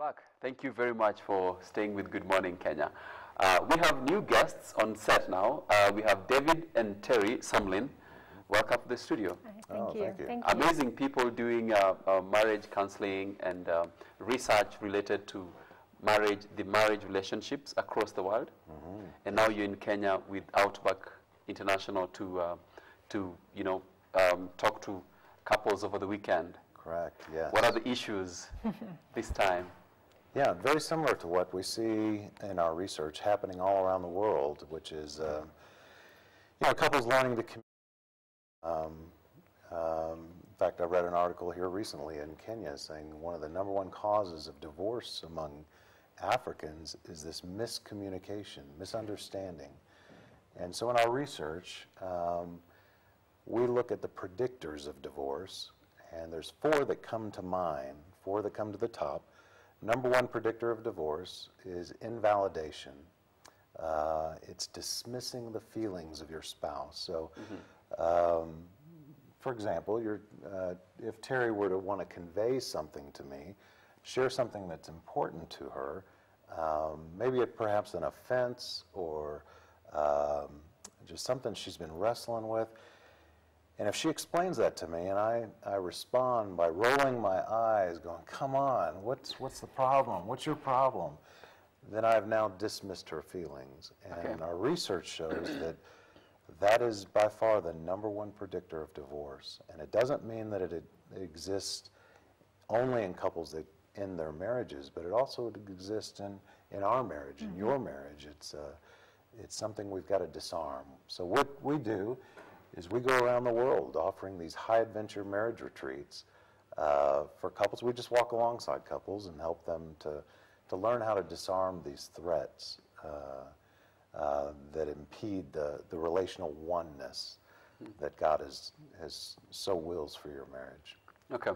Back. Thank you very much for staying with Good Morning Kenya. We have new guests on set now. We have David and Terri Sumlin. Welcome to the studio. Thank you. Thank you. Amazing people doing marriage counseling and research related to the marriage relationships across the world. And now you're in Kenya with Outback International to talk to couples over the weekend. Correct, yes. What are the issues this time? Yeah, very similar to what we see in our research happening all around the world, which is, couples learning to communicate. In fact, I read an article here recently in Kenya saying one of the #1 causes of divorce among Africans is this miscommunication, misunderstanding. And so in our research, we look at the predictors of divorce, and there's 4 that come to mind, 4 that come to the top. #1 predictor of divorce is invalidation. It's dismissing the feelings of your spouse. So, for example, if Terri were to want to convey something to me, share something that's important to her, maybe perhaps an offense or just something she's been wrestling with, and if she explains that to me and I respond by rolling my eyes, going, come on, what's the problem? What's your problem? Then I've now dismissed her feelings. And our research shows that is by far the #1 predictor of divorce. And it doesn't mean that it exists only in couples that end their marriages, but it also exists in our marriage, in your marriage. It's something we've got to disarm. So what we do is we go around the world offering these high-adventure marriage retreats for couples. We just walk alongside couples and help them to learn how to disarm these threats that impede the relational oneness that God has so wills for your marriage. Okay.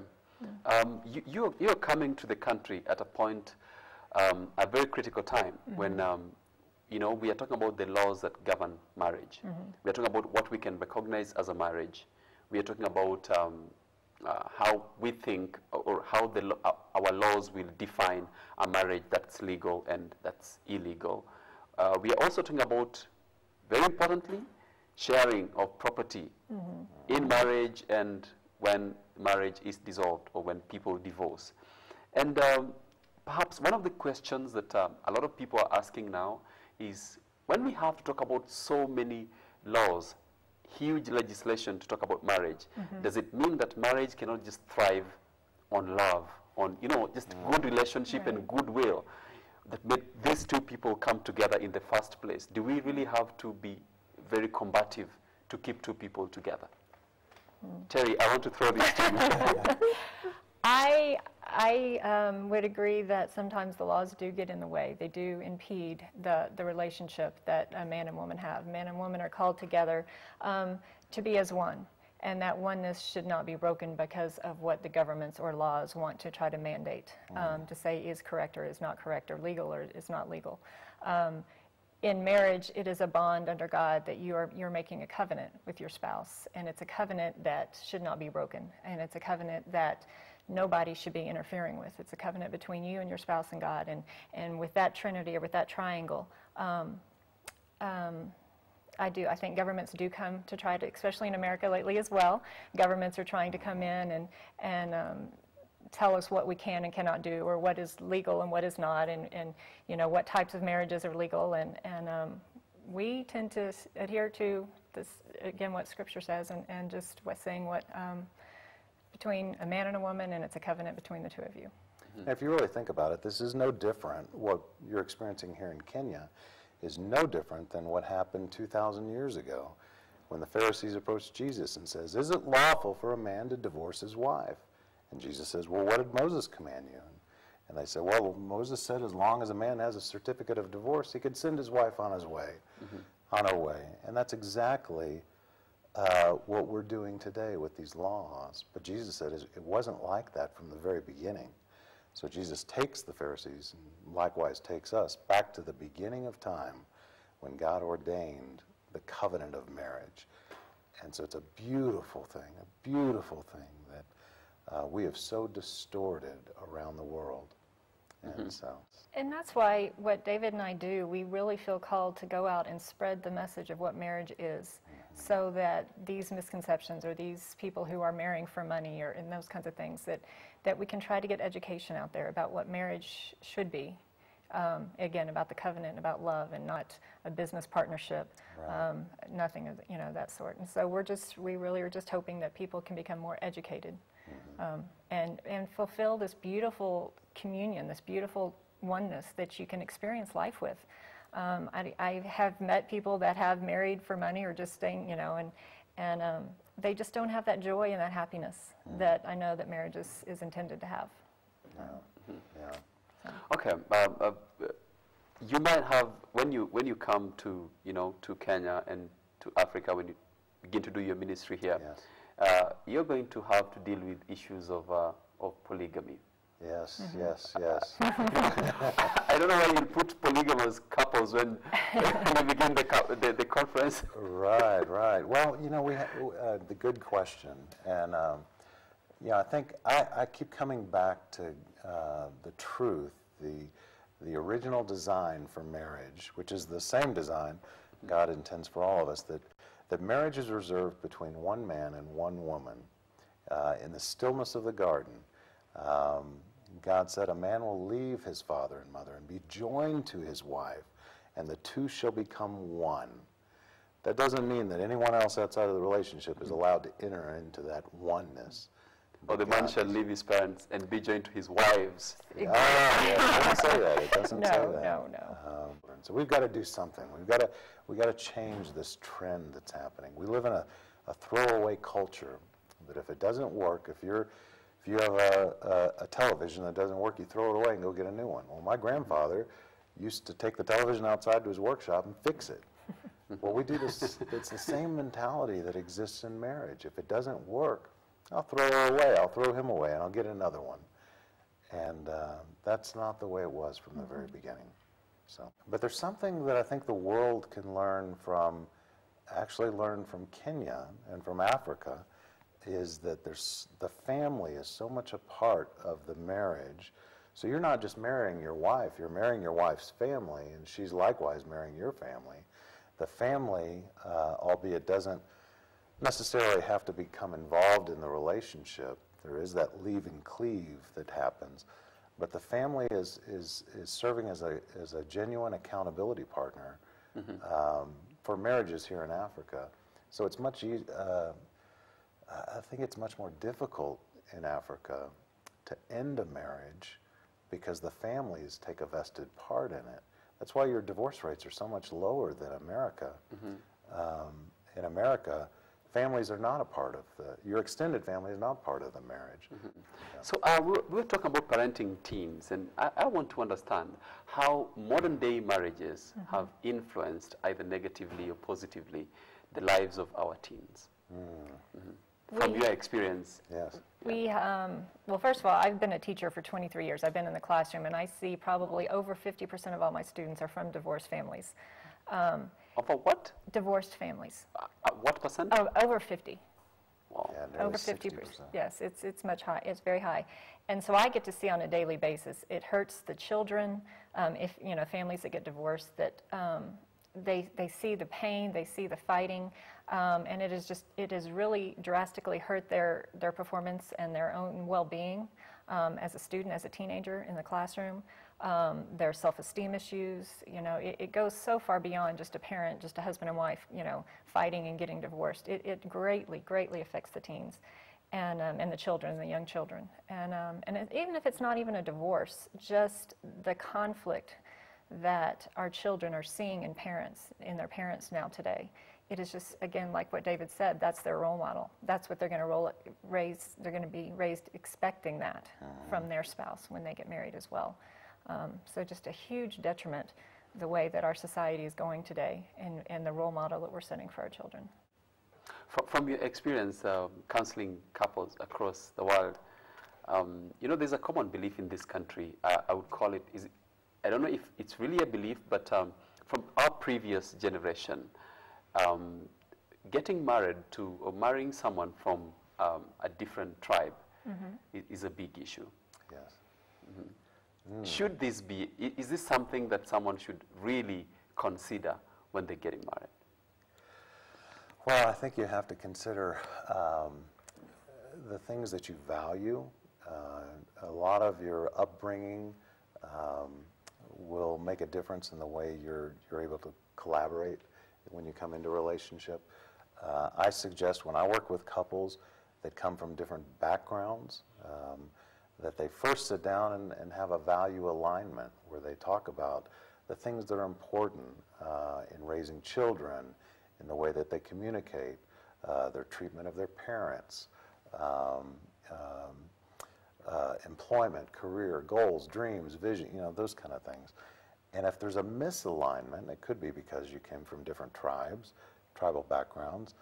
You're coming to the country at a point, a very critical time when we are talking about the laws that govern marriage. We are talking about what we can recognize as a marriage. We are talking about how we think or how our laws will define a marriage that's legal and that's illegal. We are also talking about, very importantly, sharing of property in marriage and when marriage is dissolved or when people divorce. And perhaps one of the questions that a lot of people are asking now is, when we have to talk about so many laws, huge legislation to talk about marriage, does it mean that marriage cannot just thrive on love, on just good relationship and goodwill that made these 2 people come together in the first place? Do we really have to be very combative to keep 2 people together? Terri, I want to throw this to you. I would agree that sometimes the laws do get in the way. They do impede the relationship that a man and woman have. Man and woman are called together to be as one, and that oneness should not be broken because of what the governments or laws want to try to mandate, to say is correct or is not correct, or legal or is not legal. In marriage, it is a bond under God that you're making a covenant with your spouse, and it's a covenant that should not be broken, and it's a covenant that nobody should be interfering with. It's a covenant between you and your spouse and God, and with that trinity or with that triangle, I think governments do come to try to, especially in America lately as well, governments are trying to come in and tell us what we can and cannot do, or what is legal and what is not, and what types of marriages are legal, and we tend to adhere to this, again, what Scripture says, and just saying what between a man and a woman, and it's a covenant between the 2 of you. And if you really think about it, this is no different. What you're experiencing here in Kenya is no different than what happened 2,000 years ago when the Pharisees approached Jesus and says, "Is it lawful for a man to divorce his wife?" And Jesus says, "Well, what did Moses command you?" And they said, "Well, Moses said as long as a man has a certificate of divorce, he could send his wife on his way, on her way." And that's exactly what we're doing today with these laws. But Jesus said it wasn't like that from the very beginning. So Jesus takes the Pharisees and likewise takes us back to the beginning of time when God ordained the covenant of marriage. And so it's a beautiful thing that we have so distorted around the world. And so, And that's why what David and I do, we really feel called to go out and spread the message of what marriage is, so that these misconceptions or these people who are marrying for money or and those kinds of things, that we can try to get education out there about what marriage should be. Again, about the covenant, about love, and not a business partnership, Right. nothing of that sort. And so we really are just hoping that people can become more educated, and fulfill this beautiful communion, this beautiful oneness that you can experience life with. I have met people that have married for money or just staying, and they just don't have that joy and that happiness that I know that marriage is intended to have. yeah. Okay, you might have when you come to to Kenya and to Africa, when you begin to do your ministry here, Yes. You're going to have to deal with issues of polygamy. Yes, yes, yes. I don't know why you put polygamous couples when you begin the conference. Right, right. Well, we have the good question, and I think I keep coming back to the truth, the original design for marriage, which is the same design God intends for all of us, that marriage is reserved between one man and one woman in the stillness of the garden. God said, a man will leave his father and mother and be joined to his wife, and the two shall become one. That doesn't mean that anyone else outside of the relationship is allowed to enter into that oneness. Or the man shall leave his parents and be joined to his wives. It doesn't say that. It doesn't say that. No. So we've got to do something. We've got to change this trend that's happening. We live in a throwaway culture that if it doesn't work, if you have a television that doesn't work, you throw it away and go get a new one. Well, my grandfather used to take the television outside to his workshop and fix it. Well, we do this. It's the same mentality that exists in marriage. If it doesn't work, I'll throw her away, I'll throw him away, and I'll get another one. And that's not the way it was from the very beginning. So, but there's something that I think the world can learn from Kenya and from Africa, is that the family is so much a part of the marriage. So you're not just marrying your wife, you're marrying your wife's family, and she's likewise marrying your family. The family, albeit doesn't necessarily have to become involved in the relationship. There is that leave and cleave that happens, but the family is serving as a genuine accountability partner for marriages here in Africa. So it's much I think it's much more difficult in Africa to end a marriage because the families take a vested part in it. That's why your divorce rates are so much lower than America. In America, families are not a part of your extended family is not part of the marriage. So we're talking about parenting teens, and I want to understand how modern day marriages have influenced either negatively or positively the lives of our teens. From your experience. Yes. Well, first of all, I've been a teacher for 23 years. I've been in the classroom, and I see probably over 50% of all my students are from divorced families. Of a what? Divorced families. What percent? Oh, over 50. Wow. Yeah, Over 50%. Yes, it's much high. It's very high, and so I get to see on a daily basis. It hurts the children. If families that get divorced, that they see the pain, they see the fighting, and it has really drastically hurt their performance and their own well-being as a student, as a teenager in the classroom. Their self-esteem issues. It goes so far beyond just a parent, just a husband and wife, fighting and getting divorced. It greatly affects the teens and the children, the young children. And even if it's not even a divorce, just the conflict that our children are seeing in their parents now today. It is just, again, like what David said, that's their role model. That's what they're going to they're going to be raised expecting that from their spouse when they get married as well. So just a huge detriment the way that our society is going today and the role model that we're setting for our children. From your experience counseling couples across the world, there's a common belief in this country. I would call it, I don't know if it's really a belief, but from our previous generation, getting married to or marrying someone from a different tribe is a big issue. Yes. Should this be, is this something that someone should really consider when they're getting married? Well, I think you have to consider the things that you value. A lot of your upbringing will make a difference in the way you're able to collaborate when you come into a relationship. I suggest when I work with couples that come from different backgrounds, that they first sit down and have a value alignment where they talk about the things that are important in raising children, in the way that they communicate, their treatment of their parents, employment, career, goals, dreams, vision, those kind of things. And if there's a misalignment, it could be because you came from different tribes, tribal backgrounds.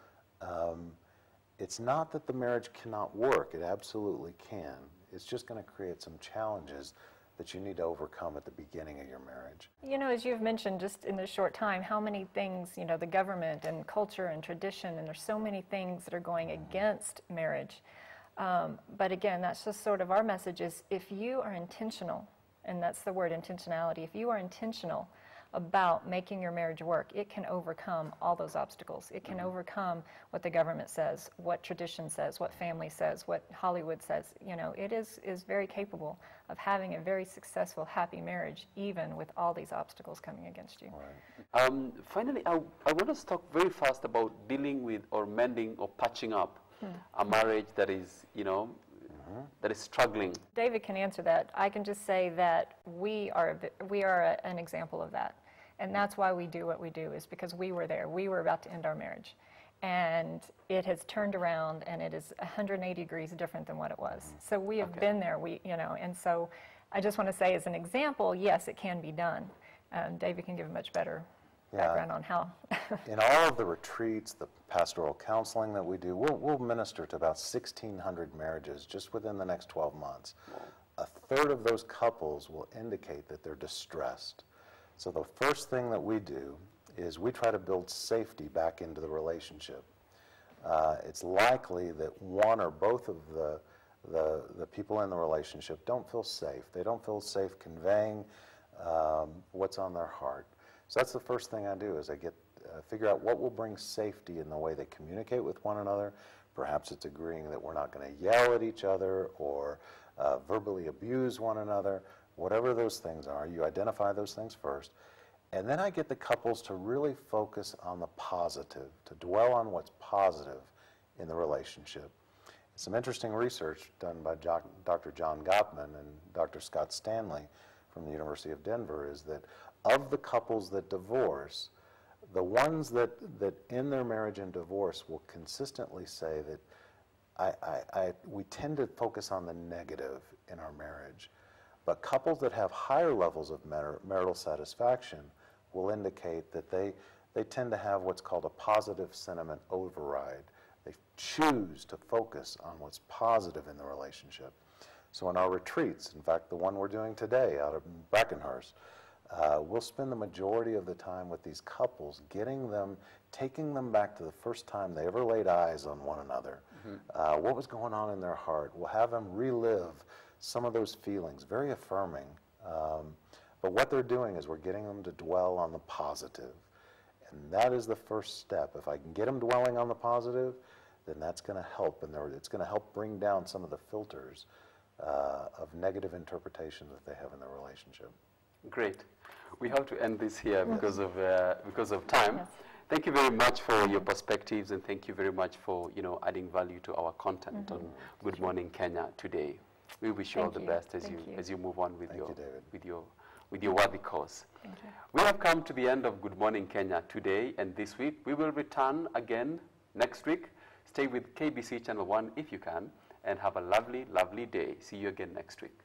It's not that the marriage cannot work. It absolutely can. It's just going to create some challenges that you need to overcome at the beginning of your marriage. As you've mentioned just in this short time, how many things, the government and culture and tradition, and there's so many things that are going against marriage. But again, that's just sort of our message is if you are intentional, and that's the word intentionality, if you are intentional about making your marriage work, it can overcome all those obstacles. It can overcome what the government says, what tradition says, what family says, what Hollywood says. It is very capable of having a very successful, happy marriage, even with all these obstacles coming against you. Right. Finally, I want to talk very fast about dealing with or mending or patching up a marriage that is, that is struggling. David can answer that. I can just say that we are an example of that. And that's why we do what we do, is because we were there. We were about to end our marriage. And it has turned around, and it is 180 degrees different than what it was. So we have been there, and so I just want to say as an example, yes, it can be done. David can give a much better background on how. In all of the retreats, the pastoral counseling that we do, we'll minister to about 1,600 marriages just within the next 12 months. A third of those couples will indicate that they're distressed. So the first thing that we do is we try to build safety back into the relationship. It's likely that one or both of the people in the relationship don't feel safe. They don't feel safe conveying what's on their heart. So that's the first thing I do is I figure out what will bring safety in the way they communicate with one another. Perhaps it's agreeing that we're not going to yell at each other or verbally abuse one another. Whatever those things are, you identify those things first. And then I get the couples to really focus on the positive, to dwell on what's positive in the relationship. Some interesting research done by Dr. John Gottman and Dr. Scott Stanley from the University of Denver is that of the couples that divorce, the ones that in their marriage and divorce will consistently say that we tend to focus on the negative in our marriage. But couples that have higher levels of marital satisfaction will indicate that they tend to have what's called a positive sentiment override. They choose to focus on what's positive in the relationship. So in our retreats, in fact, the one we're doing today out of Brackenhurst, we'll spend the majority of the time with these couples, taking them back to the first time they ever laid eyes on one another. What was going on in their heart? We'll have them relive some of those feelings, very affirming. But what they're doing is we're getting them to dwell on the positive. And that is the first step. If I can get them dwelling on the positive, then that's going to help. And it's going to help bring down some of the filters of negative interpretation that they have in their relationship. Great. We have to end this here because of time. Yes. Thank you very much for your perspectives, and thank you very much for adding value to our content on Good Morning Kenya today. We wish you all the best as you move on with your worthy cause. Thank you. We have come to the end of Good Morning Kenya today and this week. We will return again next week. Stay with KBC Channel 1 if you can, and have a lovely, lovely day. See you again next week.